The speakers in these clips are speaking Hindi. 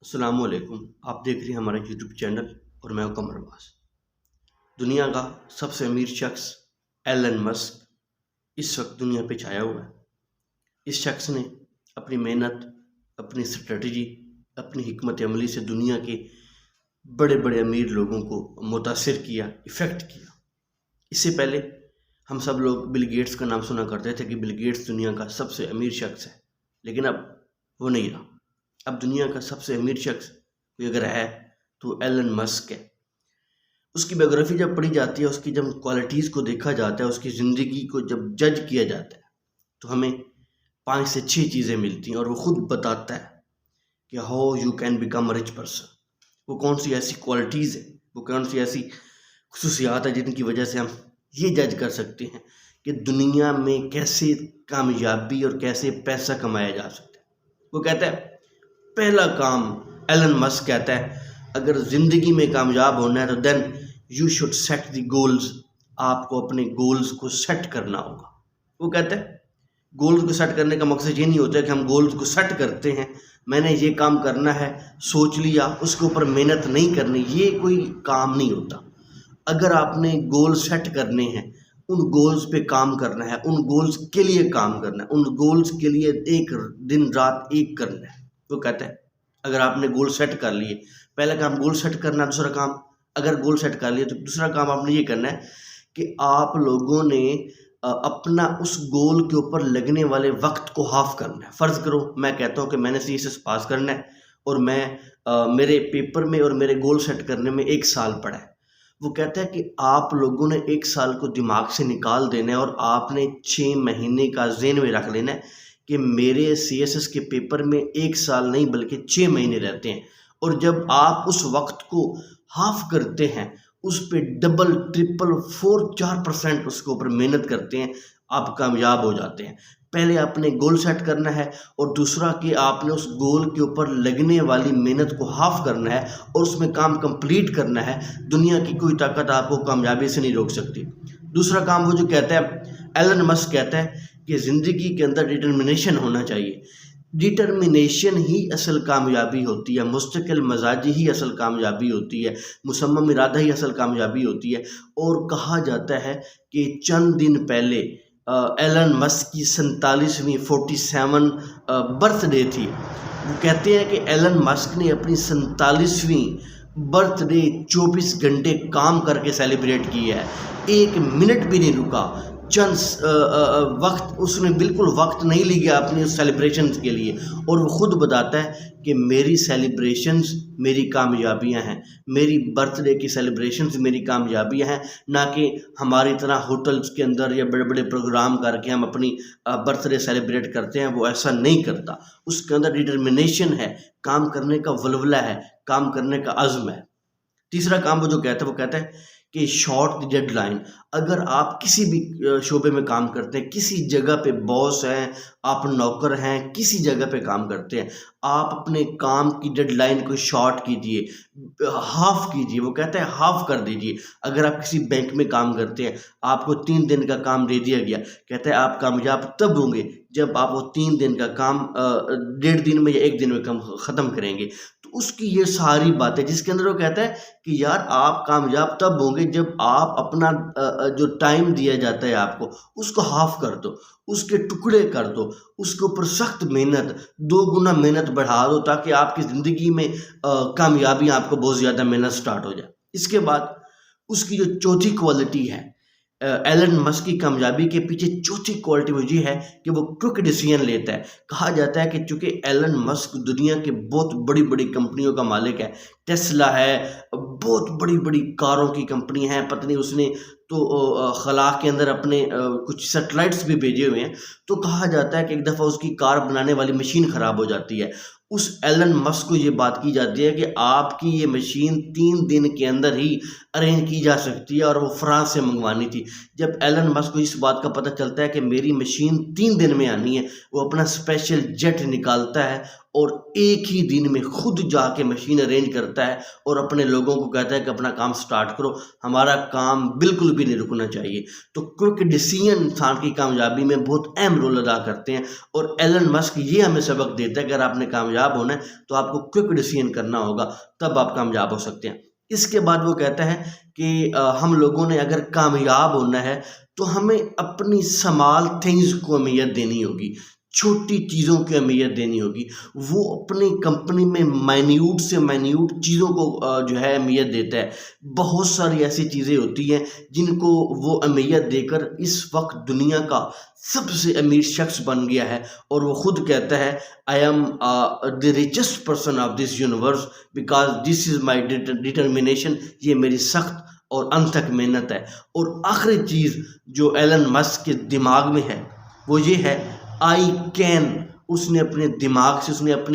अस्सलामुअलैकुम। आप देख रहे हैं हमारा यूट्यूब चैनल और मैं हूं कमर अब्बास। दुनिया का सबसे अमीर शख्स एलन मस्क इस वक्त दुनिया पे छाया हुआ है। इस शख्स ने अपनी मेहनत, अपनी स्ट्रेटजी, अपनी हिकमत अमली से दुनिया के बड़े बड़े अमीर लोगों को मुतासिर किया, इफ़ेक्ट किया। इससे पहले हम सब लोग बिल गेट्स का नाम सुना करते थे कि बिल गेट्स दुनिया का सबसे अमीर शख्स है, लेकिन अब वो नहीं रहा। अब दुनिया का सबसे अमीर शख्स कोई अगर है तो एलन मस्क है। उसकी बायोग्राफी जब पढ़ी जाती है, उसकी जब क्वालिटीज़ को देखा जाता है, उसकी ज़िंदगी को जब जज किया जाता है, तो हमें 5 से 6 चीज़ें मिलती हैं और वो खुद बताता है कि how you can become a rich person. वो कौन सी ऐसी क्वालिटीज़ है, वो कौन सी ऐसी खुसूसियात है जिनकी वजह से हम ये जज कर सकते हैं कि दुनिया में कैसे कामयाबी और कैसे पैसा कमाया जा सकता है। वो कहता है, पहला काम एलन मस्क कहता है, अगर ज़िंदगी में कामयाब होना है तो then you should set the goals. आपको अपने गोल्स को सेट करना होगा। वो कहता है गोल्स को सेट करने का मकसद ये नहीं होता कि हम गोल्स को सेट करते हैं, मैंने ये काम करना है, सोच लिया, उसके ऊपर मेहनत नहीं करनी, ये कोई काम नहीं होता। अगर आपने गोल सेट करने हैं, उन गोल्स पे काम करना है, उन गोल्स के लिए काम करना है, उन गोल्स के लिए एक दिन रात एक करना है। वो कहता है अगर आपने गोल सेट कर लिए, पहला काम गोल सेट करना, दूसरा काम अगर गोल सेट कर लिए तो दूसरा काम आपने ये करना है कि आप लोगों ने अपना उस गोल के ऊपर लगने वाले वक्त को हाफ करना है। फ़र्ज़ करो मैं कहता हूँ कि मैंने CSS पास करना है और मैं मेरे पेपर में और मेरे गोल सेट करने में 1 साल पड़ा है। वो कहता है कि आप लोगों ने 1 साल को दिमाग से निकाल देना है और आपने 6 महीने का ज़हन में रख लेना है कि मेरे CSS के पेपर में 1 साल नहीं बल्कि 6 महीने रहते हैं। और जब आप उस वक्त को हाफ करते हैं, उस पे डबल, ट्रिपल, 4-4% उसके ऊपर मेहनत करते हैं, आप कामयाब हो जाते हैं। पहले आपने गोल सेट करना है और दूसरा कि आपने उस गोल के ऊपर लगने वाली मेहनत को हाफ करना है और उसमें काम कंप्लीट करना है। दुनिया की कोई ताकत आपको कामयाबी से नहीं रोक सकती। दूसरा काम वो जो कहता है, एलन मस्क कहता है कि ज़िंदगी के अंदर डिटर्मिनेशन होना चाहिए। डिटर्मिनेशन ही असल कामयाबी होती है, मुस्तकिल मजाजी ही असल कामयाबी होती है, मुसम्मम इरादा ही असल कामयाबी होती है। और कहा जाता है कि चंद दिन पहले एलन मस्क की 47वीं 47 बर्थडे थी। वो कहते हैं कि एलन मस्क ने अपनी 47वीं बर्थडे 24 घंटे काम करके सेलिब्रेट की है, 1 मिनट भी नहीं रुका। चंद वक्त उसने बिल्कुल वक्त नहीं लिया अपनी सेलिब्रेशंस के लिए। और वो ख़ुद बताता है कि मेरी सेलिब्रेशंस मेरी कामयाबियां हैं, मेरी बर्थडे की सेलिब्रेशंस मेरी कामयाबियां हैं, ना कि हमारी तरह होटल्स के अंदर या बड़े बड़े प्रोग्राम करके हम अपनी बर्थडे सेलिब्रेट करते हैं। वो ऐसा नहीं करता, उसके अंदर डिटर्मिनेशन है, काम करने का वल्वला है, काम करने का अज़्म है। तीसरा काम वो जो कहता है, वो कहता है कि शॉर्ट डेडलाइन। अगर आप किसी भी शोबे में काम करते हैं, किसी जगह पे बॉस हैं, आप नौकर हैं, किसी जगह पे काम करते हैं, आप अपने काम की डेडलाइन को शॉर्ट कीजिए, हाफ कीजिए। वो कहता है हाफ कर दीजिए। अगर आप किसी बैंक में काम करते हैं, आपको 3 दिन का काम दे दिया गया, कहता है आप कामयाब तब होंगे जब आप वो 3 दिन का काम 1.5 दिन में या 1 दिन में ख़त्म करेंगे। तो उसकी ये सारी बातें जिसके अंदर वो कहता है कि यार आप कामयाब तब होंगे जब आप अपना जो टाइम दिया जाता है आपको, उसको हाफ कर दो, उसके टुकड़े कर दो, उसके ऊपर सख्त मेहनत, 2 गुना मेहनत बढ़ा दो, ताकि आपकी ज़िंदगी में कामयाबी आपको बहुत ज़्यादा मेहनत स्टार्ट हो जाए। इसके बाद उसकी जो चौथी क्वालिटी है, एलन मस्क की कामयाबी के पीछे चौथी क्वालिटी वो ये है कि वो क्विक डिसीजन लेता है। कहा जाता है कि चूँकि एलन मस्क दुनिया के बहुत बड़ी बड़ी कंपनियों का मालिक है, टेस्ला है, बहुत बड़ी बड़ी कारों की कंपनी है, पता नहीं उसने तो खला के अंदर अपने कुछ सैटेलाइट्स भी भेजे हुए हैं। तो कहा जाता है कि एक दफ़ा उसकी कार बनाने वाली मशीन ख़राब हो जाती है। उस एलन मस्क को ये बात की जाती है कि आपकी ये मशीन 3 दिन के अंदर ही अरेंज की जा सकती है और वो फ्रांस से मंगवानी थी। जब एलन मस्क को इस बात का पता चलता है कि मेरी मशीन 3 दिन में आनी है, वो अपना स्पेशल जेट निकालता है और एक ही दिन में खुद जाके मशीन अरेंज करता है और अपने लोगों को कहता है कि अपना काम स्टार्ट करो, हमारा काम बिल्कुल भी नहीं रुकना चाहिए। तो क्विक डिसीजन इंसान की कामयाबी में बहुत अहम रोल अदा करते हैं और एलन मस्क ये हमें सबक देता है कि अगर आपने कामयाब होना है तो आपको क्विक डिसीजन करना होगा, तब आप कामयाब हो सकते हैं। इसके बाद वो कहता है कि हम लोगों ने अगर कामयाब होना है तो हमें अपनी स्मॉल थिंग्स को अहमियत देनी होगी, छोटी चीज़ों की अहमियत देनी होगी। वो अपनी कंपनी में माइन्यूट से माइन्यूट चीज़ों को जो है अहमियत देता है। बहुत सारी ऐसी चीज़ें होती हैं जिनको वो अहमियत देकर इस वक्त दुनिया का सबसे अमीर शख्स बन गया है और वो खुद कहता है I am the richest person of this universe because this is my determination. ये मेरी सख्त और अनथक मेहनत है। और आखिरी चीज़ जो एलन मस्क के दिमाग में है वो ये है आई कैन। उसने अपने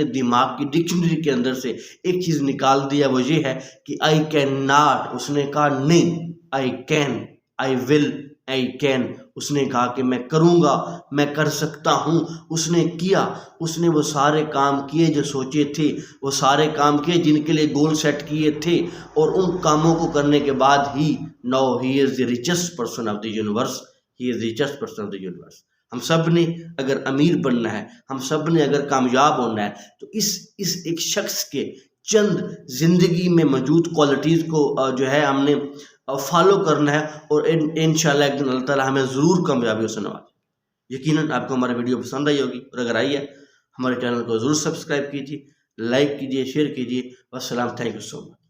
दिमाग की डिक्शनरी के अंदर से एक चीज़ निकाल दिया, वो ये है कि आई कैन नॉट। उसने कहा नहीं, I can, I will, I can. उसने कहा कि मैं करूँगा, मैं कर सकता हूँ। उसने किया, उसने वो सारे काम किए जो सोचे थे, वो सारे काम किए जिनके लिए गोल सेट किए थे और उन कामों को करने के बाद ही now he is the richest person of the universe. He is the richest person of the universe. हम सब ने अगर अमीर बनना है, हम सब ने अगर कामयाब होना है तो इस एक शख्स के चंद ज़िंदगी में मौजूद क्वालिटीज़ को जो है हमने फॉलो करना है और इंशाल्लाह एक दिन अल्लाह ताला हमें ज़रूर कामयाबी से नवाजे। यकीनन आपको हमारी वीडियो पसंद आई होगी और अगर आई है हमारे चैनल को ज़रूर सब्सक्राइब कीजिए, लाइक कीजिए, शेयर कीजिए। वस्सलाम, थैंक यू सो मच।